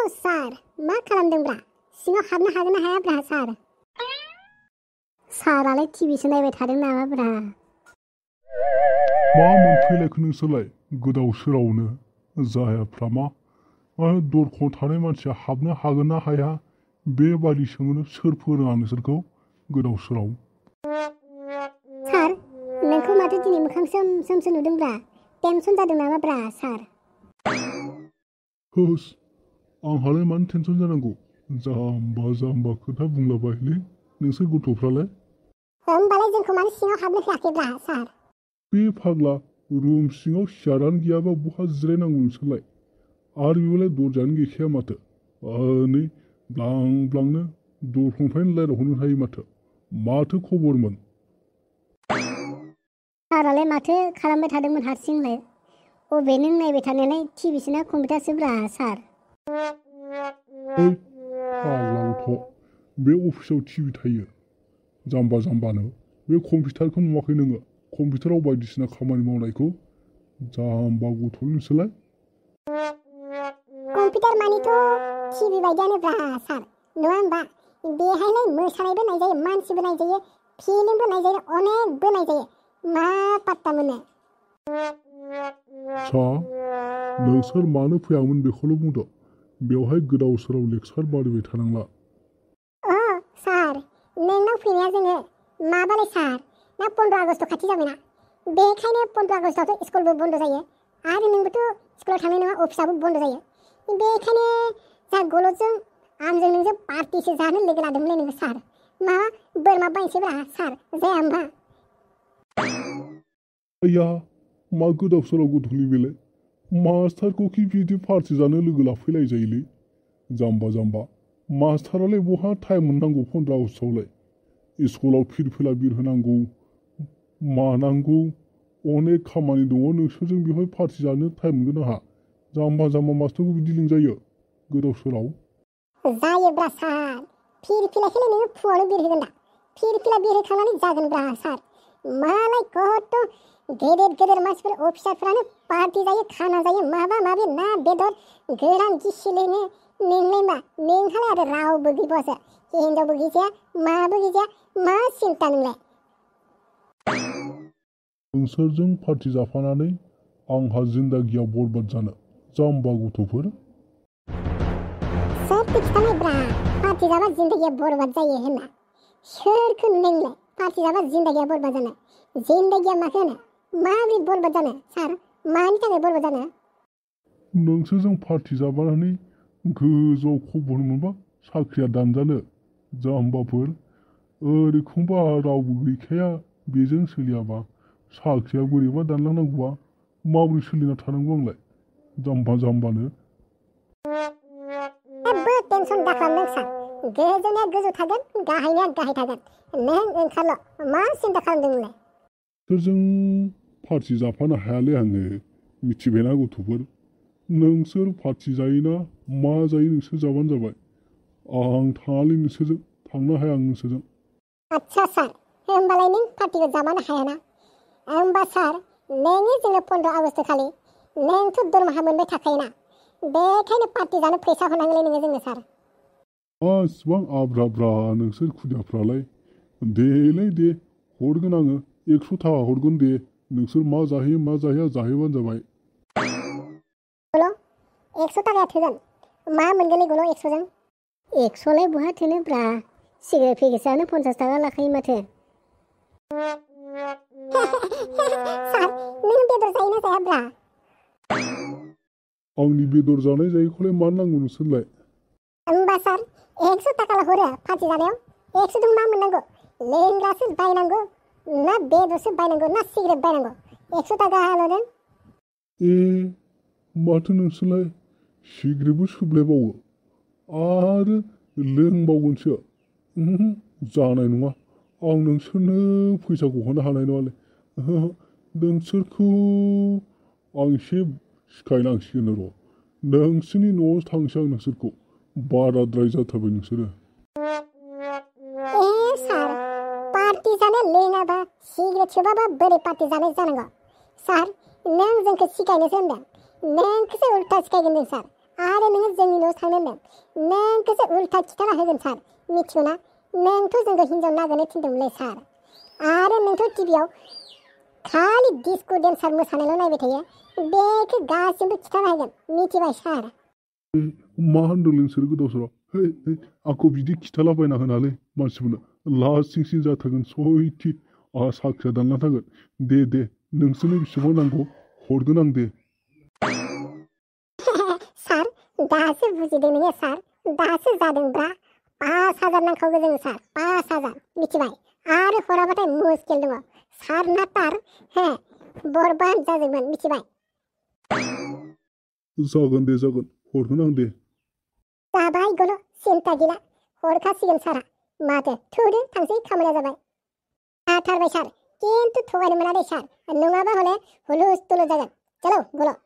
सार मा खालामदोंब्रा सिङाव हाबनो हागोन ना हायाब्रा सार सारालाय टिभिसो नायबाय थादों नामाब्रा मा मोनफैलायखो नोंसोरलाय गोदाव सोरावनो जायाफ्रा मा दरखं थानाय मानसिया हाबनो हागोन ना हाया बेबादि सोंनो सोर फोरोङा नोंसोरखौ गोदाव सोराव सार नोंखौ माथो दिनै मोखां सोम सोमसो नुदोंब्रा टेनसन जादों नामाब्रा सार होस आंहालाय मानो टेनसन जानांगौ जाम्बा जाम्बा खोथा बुंलाबायलै नोंसोर गथ'फ्रालाय होमबालाय जोंखौ मानो सिङाव हाबनो होआखैब्रा सार बे फाग्ला रुम सिङाव सियारानो गैयाबा बहा जिरायनांगौ नोंसोरलाय आरो बेवलाय दरजायानो गैखाया माथो नै ब्लां ब्लांनो दरखंनिफ्रायनो रायज्लायहरनो हायो माथो खबरमोन सारालाय माथो खालामबाय थादोंमोन हारसिंलाय अबे नों नायबाय थानायालाय टिभिसो ना कम्पिउटारसोब्रा सार फाग्लागथ' बे अफिसाव टिभि थायो जाम्बा जाम्बानो बे कम्पिउटारखौ नुवाखै नोङो कम्पिउटाराव बायदिसिना खामानि मावनायखौ जाम्बा गथ' नोंसोरलाय कम्पिउटार मानिथ' टिभि बायदियानोब्रा सार नङा होमबा बेहायलाय मोसानायबो नायजायो मानसिबो नायजायो फिल्मबो नायजायो अनेकबो नायजायो मा पात्ता मोनो नोंसोर मानो फैयामोन बेखौल' बुंदो बेवहाय गोदाव सोराव लेक्सार बानायबाय थानांला सार नोंनाव फैनाया जोङो माबालाय सार ना 15 आगस्ट खाथि जाबायना बेखायनो 15 आगस्टआवथ' स्कुलबो बन्द जायो आरो नोंबोथ' स्कुलाव थांनाय नङा अफिसाबो बन्द जायो बेखायनो जा गल'जों आंजों नोंजों पार्टिसो जानो लोगो लादोंमोनलै नोङो सार मा बोरमा बायनोसैब्रा सार जाया होमबा आया मा गोदाव सोराव गथ'लै बेलाय मास्टारखौ कि बिदि पार्टि जानो लोगो लाफैलाय जायोलै जाम्बा जाम्बा मास्टारालाय बहा टाइम मोननांगौ 15 आगस्टआवलाय स्कुलाव फिरफिला बिरहोनांगौ मानांगौ अनेक खामानि दङ नोंसोरजों बेवहाय पार्टि जानो टाइम मोनगोन आंहा जाम्बा जाम्बा मास्टारखौ बिदि लिंजायो गोदाव सोराव जायोब्रा सार फिरफिलाखौलाय नोङो फुङावनो बिरहोगोन दा फिरफिला बिरहोखांनानै जागोनब्रा सार मालाय कत' गेदेर गेदेर मानसिफोर अफिसारफ्रानो पार्टि जायो खाना जायो माबा माबि ना बेदर गोरान गिसि लोङो नोंलाय मा नोंहालाय आरो रावबो गैबावासो हिनजावबो गैजाया माबो गैजाया मा सिन्था नोंलाय नोंसोरजों पार्टि जाफानानै आंहा जिन्दागिया बरबाद जानो जाम्बा गथ'फोर सोरथो खिथानायब्रा पार्टि जाबा जिन्दागिया बरबाद जायो होनना सोरखौ नोंलाय पार्टि जाबा जिन्दागिया बरबाद जानो जिन्दागिया माखो होनो माबोरै बरबाद जानो सार मानि थाखाय बरबाद जानो नोंसोरजों पार्टि जाबानानै गोजौआव खबर मोनबा साख्रिया दानजानो जाम्बाफोर ओरैखौबा रावबो गैखाया बेजों सोलियाबा साख्रिया बोरैबा दानलांनांगौबा माबोरै सोलिना थानांगौ आंलाय जाम्बा जाम्बानो जेबो टेनसन दाखालाम नों सार गोजौनिया गोजौ थागोन गाहायनिया गाहाय थागोन नों ओंखारल' मा सिन्था खालामदों नोंलाय नोंसोरजों पार्टि जाफानो हायालै आङो मिथिबायना गथ'फोर नोंसोर पार्टि जायोना मा जायो नोंसोर जाबानो जाबाय आं थाङालै नोंसोरजों थांनो हाया आं नोंसोरजों आच्छा सार होमबालाय नों पार्टिखौ जाबानो हायाना होमबा सार नोङो जोङो 15 आगस्ट खालि नोंथ' दरमाहा मोनबाय थाखायोना बेखायनो पार्टि जानो फैसा हरनांगौलै नोङो जोंनो सार इसिबां आब्राब्रा नोंसोर खुदियाफ्रालाय देलै दे हरगोन आङो 100 थाखा हरगोन दे नोंसोर मा जाहैयो मा जाहैया जाहैबानो जाबाय गल' 100 थाखाया थोगोन मा मोनगोनलै गल' 100जों 100लाय बहा थोनोब्रा सिगारेट पेकेटआनो 50 थाखा लाखायो माथो सार नों बेदर जायोना जायाब्रा आंनि बेदर जानाय जायैखौलाय मा नांगौ नोंसोरलाय होमबा सार 100 थाखाल' हरो पार्टि जानायाव 100जों मा मोननांगौ लोंग्रासो बायनांगौ ना बेदरसो बायनांगौ ना सिगारेट बायनांगौ 100 थाखा होदों माथो नोंसोरलाय सिगारेटबो सोबलायबावो आरो लोंबावगोनसो जानाय नङा आं नोंसोरनो फैसाखौ हरनो हानाय नङालै नोंसोरखौ आं एसे सिखायनांसिगोन र' नोंसोरनि न'आव थांसै आं नोंसोरखौ बाराद्राय जाथारबाय नोंसोरो सार पार्टि जानो लोङाबा सिगारेट सोबाबा बोरै पार्टि जानाय जानांगौ सार नों जोंखौ सिखायनोसो होनदों नोंखौसो उल्था सिखायगोन जों सार आरो नोङो जोंनि न'आव हिनजावनावसो थांनो होनदों नोंखौसो उल्था खिथाना होगोन सार मिथिगौ ना नोंथ' जोंखौ हिनजाव नागिरनो थिनदोंमोनलै सार आरो नोंथ' टिभियाव खालि डिस्क' डेन्सार मोसानायल' नायबाय थायो बेखौ गासिबो खिथाना होगोन मिथिबाय सार मा होनदों नोंसोर गोदाव सोराव है आंखौ बिदि खिथालाबायना होनालै मानसिफोरनो लासिं सिं जाथारगोन सयथि आंहा साख्रिया दानना थागोन दे नोंसोरनो बेसेबां नांगौ हरगोन आं दे सार दासो बुजिदों नोङो सार दासो जादोंब्रा 5,000 नांखागौ जोंनो सार 5,000 मिथिबाय आरो हराबाथाय मुस्किल दङ सार ना तार हे बरबाद जाजोबगोन मिथिबाय जागोन दे जागोन हरगोन आं दे जाबाय गल' सिन्था गैला हरखासिगोन सारा माथो थुदो थांसै खामानिया जाबाय जाथारबाय सार खिन्थु थगायनो मोना दे सार नङाबा हले हुलुस थुलुस जागोन चलो गल'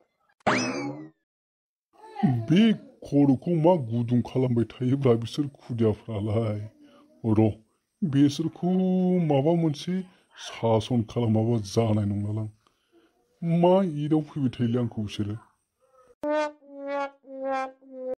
बे खर'खौ मा गुदुं खालामबाय थायोब्रा बिसोर खुदियाफ्रालाय र' बिसोरखौ माबा मोनसे सासन खालामाबा जानाय नंलालां मा एदाव फैबाय थायोलै आंखौ बिसोरो